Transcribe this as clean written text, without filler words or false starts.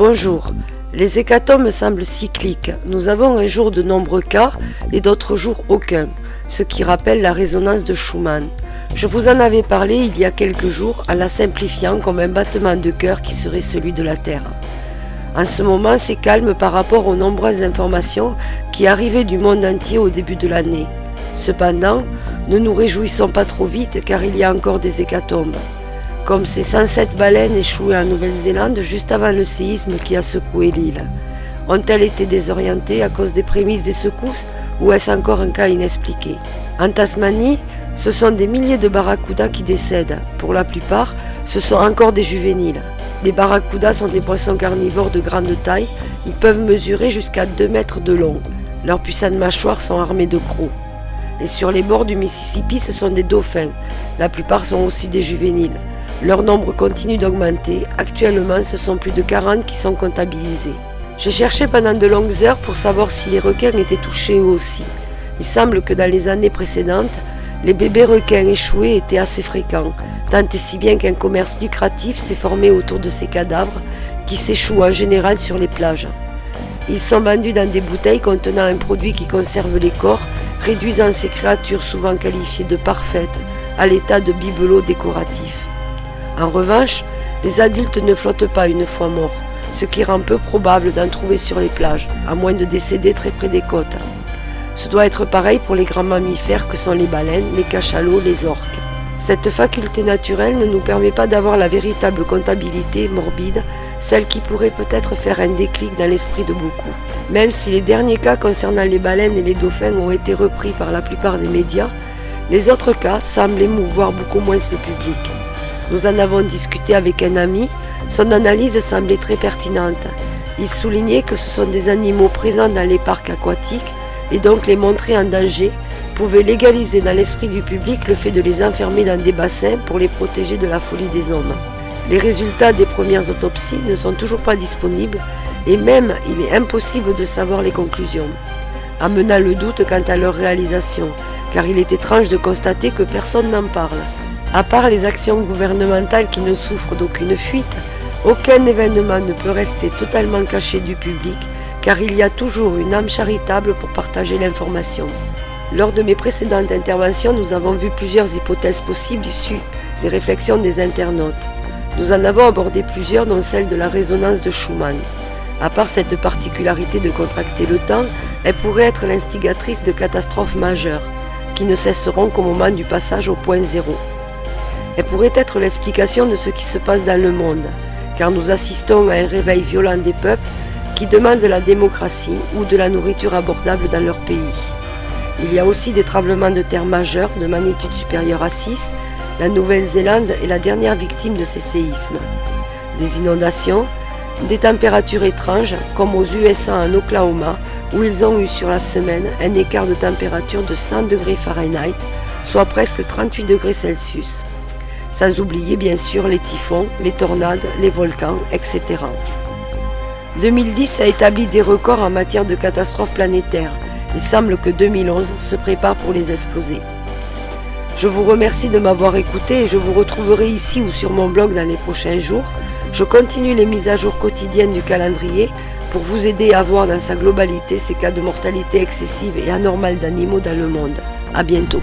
Bonjour. Les hécatombes semblent cycliques. Nous avons un jour de nombreux cas et d'autres jours aucun, ce qui rappelle la résonance de Schumann. Je vous en avais parlé il y a quelques jours en la simplifiant comme un battement de cœur qui serait celui de la Terre. En ce moment, c'est calme par rapport aux nombreuses informations qui arrivaient du monde entier au début de l'année. Cependant, ne nous réjouissons pas trop vite car il y a encore des hécatombes. Comme ces 107 baleines échouées en Nouvelle-Zélande juste avant le séisme qui a secoué l'île. Ont-elles été désorientées à cause des prémices des secousses ou est-ce encore un cas inexpliqué? En Tasmanie, ce sont des milliers de barracudas qui décèdent. Pour la plupart, ce sont encore des juvéniles. Les barracudas sont des poissons carnivores de grande taille. Ils peuvent mesurer jusqu'à 2 mètres de long. Leurs puissantes mâchoires sont armées de crocs. Et sur les bords du Mississippi, ce sont des dauphins. La plupart sont aussi des juvéniles. Leur nombre continue d'augmenter. Actuellement, ce sont plus de 40 qui sont comptabilisés. J'ai cherché pendant de longues heures pour savoir si les requins étaient touchés eux aussi. Il semble que dans les années précédentes, les bébés requins échoués étaient assez fréquents, tant et si bien qu'un commerce lucratif s'est formé autour de ces cadavres qui s'échouent en général sur les plages. Ils sont vendus dans des bouteilles contenant un produit qui conserve les corps, réduisant ces créatures souvent qualifiées de parfaites à l'état de bibelots décoratifs. En revanche, les adultes ne flottent pas une fois morts, ce qui rend peu probable d'en trouver sur les plages, à moins de décéder très près des côtes. Ce doit être pareil pour les grands mammifères que sont les baleines, les cachalots, les orques. Cette faculté naturelle ne nous permet pas d'avoir la véritable comptabilité morbide, celle qui pourrait peut-être faire un déclic dans l'esprit de beaucoup. Même si les derniers cas concernant les baleines et les dauphins ont été repris par la plupart des médias, les autres cas semblent émouvoir beaucoup moins le public. Nous en avons discuté avec un ami, son analyse semblait très pertinente. Il soulignait que ce sont des animaux présents dans les parcs aquatiques et donc les montrer en danger pouvait légaliser dans l'esprit du public le fait de les enfermer dans des bassins pour les protéger de la folie des hommes. Les résultats des premières autopsies ne sont toujours pas disponibles et même il est impossible de savoir les conclusions, amenant le doute quant à leur réalisation, car il est étrange de constater que personne n'en parle. À part les actions gouvernementales qui ne souffrent d'aucune fuite, aucun événement ne peut rester totalement caché du public car il y a toujours une âme charitable pour partager l'information. Lors de mes précédentes interventions, nous avons vu plusieurs hypothèses possibles issues des réflexions des internautes. Nous en avons abordé plusieurs, dont celle de la résonance de Schumann. À part cette particularité de contracter le temps, elle pourrait être l'instigatrice de catastrophes majeures, qui ne cesseront qu'au moment du passage au point zéro. Elle pourrait être l'explication de ce qui se passe dans le monde, car nous assistons à un réveil violent des peuples qui demandent la démocratie ou de la nourriture abordable dans leur pays. Il y a aussi des tremblements de terre majeurs de magnitude supérieure à 6, la Nouvelle-Zélande est la dernière victime de ces séismes. Des inondations, des températures étranges, comme aux USA en Oklahoma, où ils ont eu sur la semaine un écart de température de 100 degrés Fahrenheit, soit presque 38 degrés Celsius. Sans oublier bien sûr les typhons, les tornades, les volcans, etc. 2010 a établi des records en matière de catastrophes planétaires. Il semble que 2011 se prépare pour les exploser. Je vous remercie de m'avoir écouté et je vous retrouverai ici ou sur mon blog dans les prochains jours. Je continue les mises à jour quotidiennes du calendrier pour vous aider à voir dans sa globalité ces cas de mortalité excessive et anormale d'animaux dans le monde. À bientôt.